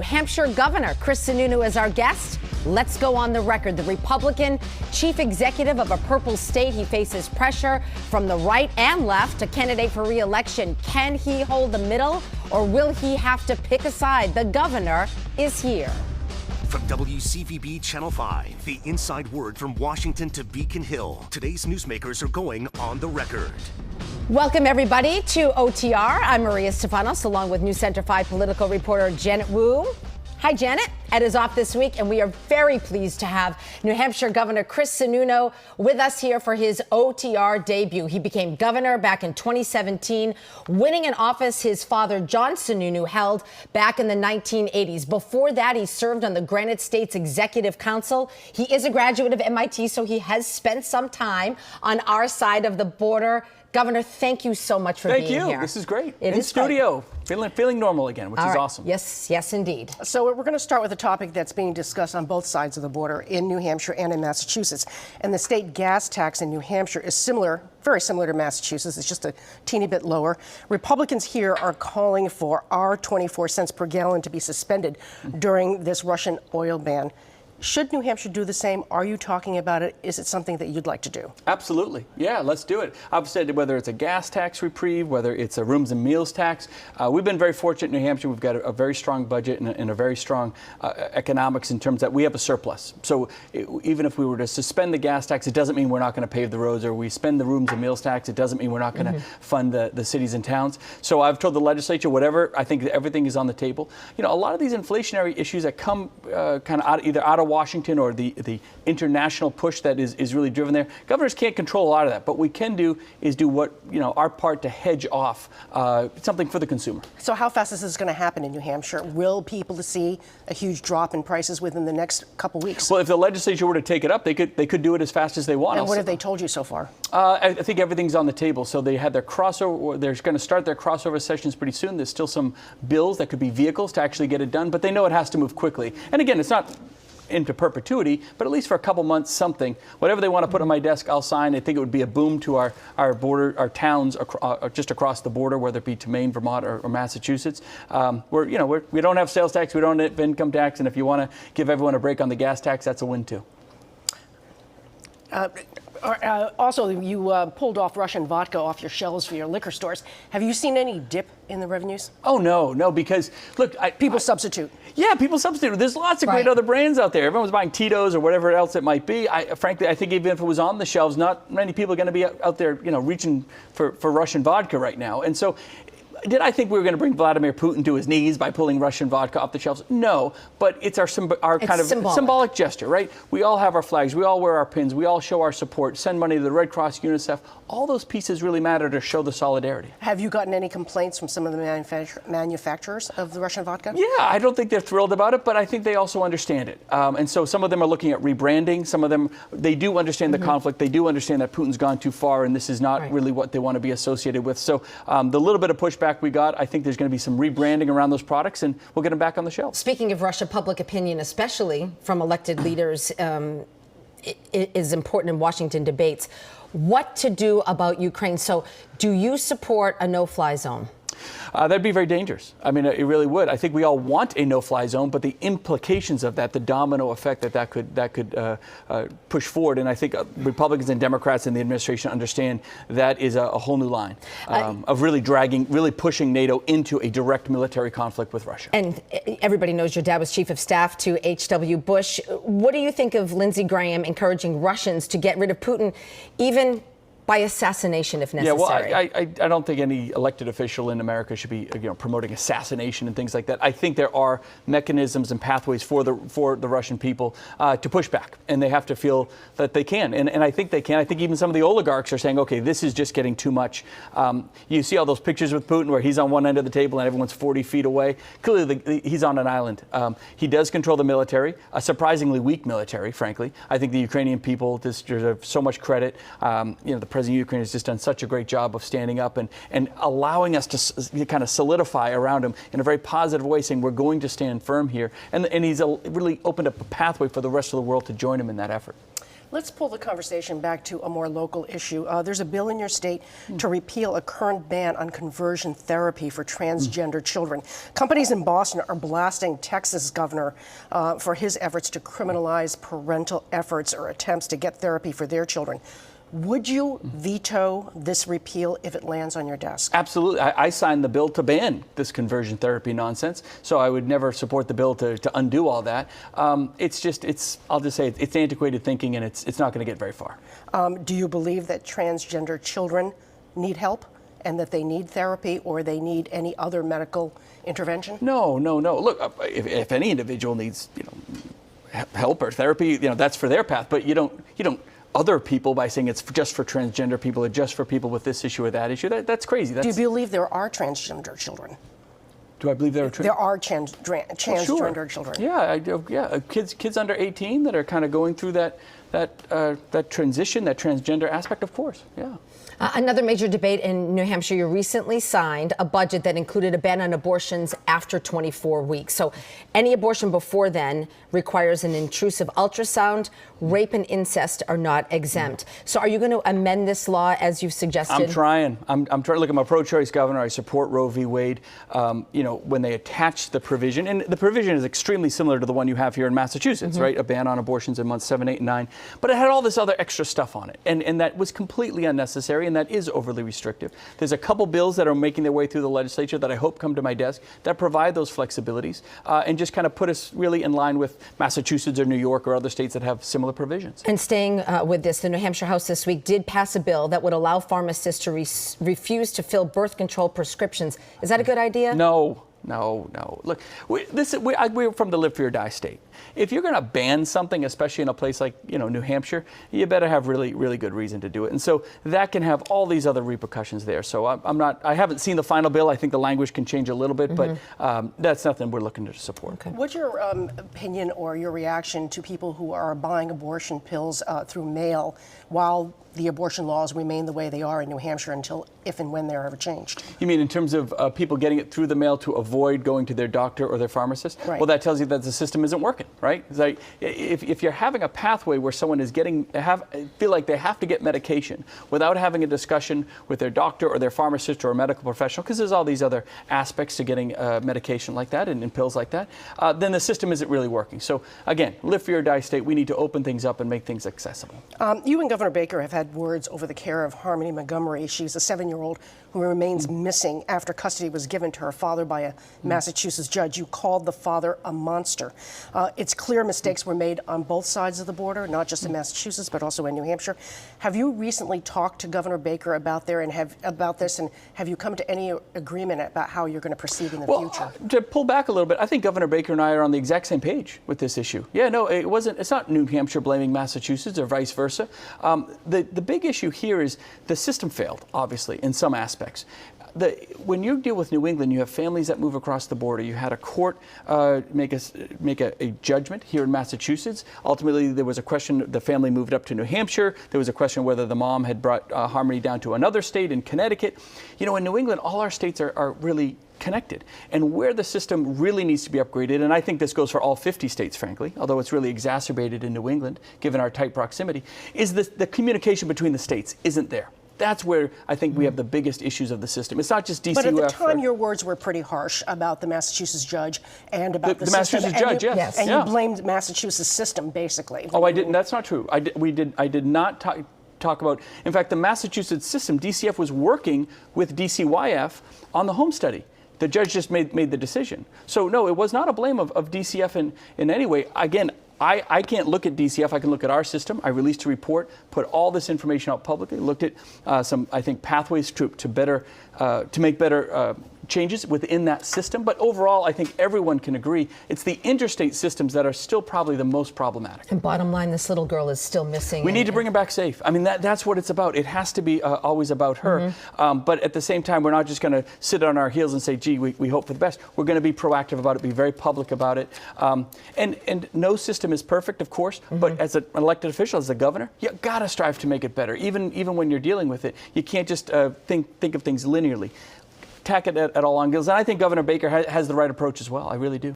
Hampshire Governor Chris Sununu is our guest. Let's go on the record. The Republican chief executive of a purple state, he faces pressure from the right and left, a candidate for re-election. Can he hold the middle, or will he have to pick a side? The governor is here. From WCVB Channel 5, the inside word from Washington to Beacon Hill. Today's newsmakers are going on the record. Welcome, everybody, to OTR. I'm Maria Stefanos, along with News Center 5 political reporter Janet Wu. Hi, Janet. Ed is off this week, and we are very pleased to have New Hampshire Governor Chris Sununu with us here for his OTR debut. He became governor back in 2017, winning an office his father, John Sununu, held back in the 1980s. Before that, he served on the Granite State's Executive Council. He is a graduate of MIT, so he has spent some time on our side of the border. Governor, thank you so much for being here. Thank you. This is great. It in is studio, feeling normal again, which is awesome. Yes, indeed. So we're going to start with a topic that's being discussed on both sides of the border in New Hampshire and in Massachusetts. And the state gas tax in New Hampshire is very similar to Massachusetts. It's just a teeny bit lower. Republicans here are calling for our 24 cents per gallon to be suspended during this Russian oil ban. Should New Hampshire do the same? Are you talking about it? Is it something that you'd like to do? Absolutely. Yeah, let's do it. I've said whether it's a gas tax reprieve, whether it's a rooms and meals tax. We've been very fortunate in New Hampshire. We've got a very strong budget and a very strong economics in terms that we have a surplus. So even if we were to suspend the gas tax, it doesn't mean we're not going to pave the roads, or we spend the rooms and meals tax. It doesn't mean we're not going to fund the cities and towns. So I've told the legislature, whatever, I think everything is on the table. You know, a lot of these inflationary issues that come kind of either out of Washington or the international push that is really driven there. Governors can't control a lot of that, but we can do what, our part to hedge off something for the consumer. So how fast is this going to happen in New Hampshire? Will people see a huge drop in prices within the next couple weeks? Well, if the legislature were to take it up, they could do it as fast as they want. And what have they told you so far? I think everything's on the table. So they had their crossover. They're going to start their crossover sessions pretty soon. There's still some bills that could be vehicles to actually get it done, but they know it has to move quickly. And again, it's not into perpetuity, but at least for a couple months, something. Whatever they want to put on my desk, I'll sign. I think it would be a boom to our border, our towns just across the border, whether it be to Maine, Vermont, or Massachusetts. We don't have sales tax, we don't have income tax, and if you want to give everyone a break on the gas tax, that's a win too. Also, you pulled off Russian vodka off your shelves for your liquor stores. Have you seen any dip in the revenues? Oh, no, because, look, people substitute. Yeah, people substitute. There's lots of great other brands out there. Everyone's buying Tito's or whatever else it might be. Frankly, I think even if it was on the shelves, not many people are going to be out there, reaching for Russian vodka right now. And so, did I think we were going to bring Vladimir Putin to his knees by pulling Russian vodka off the shelves? No, but it's our kind of symbolic gesture, right? We all have our flags. We all wear our pins. We all show our support, send money to the Red Cross, UNICEF. All those pieces really matter to show the solidarity. Have you gotten any complaints from some of the manufacturers of the Russian vodka? Yeah, I don't think they're thrilled about it, but I think they also understand it. And so some of them are looking at rebranding. Some of them, they do understand the conflict. They do understand that Putin's gone too far, and this is not really what they want to be associated with. So the little bit of pushback we got, I think there's going to be some rebranding around those products, and we'll get them back on the shelf. Speaking of Russia, public opinion, especially from elected leaders, is important in Washington debates. What to do about Ukraine? So do you support a no-fly zone? That'd be very dangerous. I mean, it really would. I think we all want a no-fly zone, but the implications of that, the domino effect that could push forward, and I think Republicans and Democrats in the administration understand that is a whole new line of really pushing NATO into a direct military conflict with Russia. And everybody knows your dad was chief of staff to H.W. Bush. What do you think of Lindsey Graham encouraging Russians to get rid of Putin, even by assassination if necessary? Yeah, well, I don't think any elected official in America should be promoting assassination and things like that. I think there are mechanisms and pathways for the Russian people to push back, and they have to feel that they can. And I think they can. I think even some of the oligarchs are saying, okay, this is just getting too much. You see all those pictures with Putin where he's on one end of the table and everyone's 40 feet away. Clearly, he's on an island. He does control the military, a surprisingly weak military, frankly. I think the Ukrainian people deserve so much credit. The President of Ukraine has just done such a great job of standing up and allowing us to kind of solidify around him in a very positive way, saying we're going to stand firm here. And he's really opened up a pathway for the rest of the world to join him in that effort. Let's pull the conversation back to a more local issue. There's a bill in your state to repeal a current ban on conversion therapy for transgender children. Companies in Boston are blasting Texas governor for his efforts to criminalize parental efforts or attempts to get therapy for their children. Would you veto this repeal if it lands on your desk? Absolutely. I signed the bill to ban this conversion therapy nonsense, so I would never support the bill to undo all that. I'll just say it's antiquated thinking, and it's not going to get very far. Do you believe that transgender children need help and that they need therapy or they need any other medical intervention? No. Look, if any individual needs, help or therapy, that's for their path, but you don't other people by saying it's just for transgender people or just for people with this issue or that issue. That's crazy. Do you believe there are transgender children? Do I believe there are transgender children? Yeah, kids under 18 that are kind of going through that transition, that transgender aspect, of course. Yeah. Another major debate in New Hampshire, you recently signed a budget that included a ban on abortions after 24 weeks. So any abortion before then requires an intrusive ultrasound. Rape and incest are not exempt. So are you going to amend this law as you've suggested? I'm trying. I'm trying. Look, I'm a pro-choice governor. I support Roe v. Wade. When they attach the provision, and the provision is extremely similar to the one you have here in Massachusetts, right? A ban on abortions in months 7, 8, and 9. But it had all this other extra stuff on it, and that was completely unnecessary. And that is overly restrictive. There's a couple bills that are making their way through the legislature that I hope come to my desk that provide those flexibilities and just kind of put us really in line with Massachusetts or New York or other states that have similar provisions. And staying with this, the New Hampshire House this week did pass a bill that would allow pharmacists to refuse to fill birth control prescriptions. Is that a good idea? No. Look, we're from the live free or die state. If you're going to ban something, especially in a place like New Hampshire, you better have really, really good reason to do it. And so that can have all these other repercussions there. So I haven't seen the final bill. I think the language can change a little bit, but that's nothing we're looking to support. Okay. What's your opinion or your reaction to people who are buying abortion pills through mail while the abortion laws remain the way they are in New Hampshire until if and when they're ever changed? You mean in terms of people getting it through the mail to avoid going to their doctor or their pharmacist? Right. Well, that tells you that the system isn't working, right? It's like if you're having a pathway where someone is feel like they have to get medication without having a discussion with their doctor or their pharmacist or a medical professional, because there's all these other aspects to getting medication like that and pills like that, then the system isn't really working. So again, live free or die state, we need to open things up and make things accessible. You and Governor Baker have had words over the care of Harmony Montgomery. She's a 7-year-old who remains missing after custody was given to her father by a Massachusetts judge. You called the father a monster. It's clear mistakes were made on both sides of the border, not just in Massachusetts, but also in New Hampshire. Have you recently talked to Governor Baker about this, and have you come to any agreement about how you're going to proceed in the future? To pull back a little bit, I think Governor Baker and I are on the exact same page with this issue. Yeah, no, it's not New Hampshire blaming Massachusetts or vice versa. The big issue here is the system failed, obviously, in some aspects. When you deal with New England, you have families that move across the border. You had a court make a judgment here in Massachusetts. Ultimately, there was a question, the family moved up to New Hampshire. There was a question whether the mom had brought Harmony down to another state in Connecticut. In New England, all our states are really connected. And where the system really needs to be upgraded, and I think this goes for all 50 states, frankly, although it's really exacerbated in New England, given our tight proximity, is the communication between the states isn't there. That's where I think we have the biggest issues of the system. It's not just DCUF. But at the time, your words were pretty harsh about the Massachusetts judge and about the system. Massachusetts judge, yes. And you blamed Massachusetts system, basically. Oh, I didn't. That's not true. I did not talk about. In fact, the Massachusetts system, DCF was working with DCYF on the home study. The judge just made the decision. So no, it was not a blame of DCF in any way. Again, I can't look at DCF. I can look at our system. I released a report, put all this information out publicly, looked at some, I think, pathways to make better changes within that system. But overall, I think everyone can agree it's the interstate systems that are still probably the most problematic. And bottom line, this little girl is still missing. We need to bring her back safe. I mean, that's what it's about. It has to be always about her. But at the same time, we're not just going to sit on our heels and say, gee, we hope for the best. We're going to be proactive about it, be very public about it. And no system is perfect, of course, but as an elected official, as a governor, you got to strive to make it better. Even when you're dealing with it, you can't just think of things linearly. Tack it at all angles. And I think Governor Baker has the right approach as well. I really do.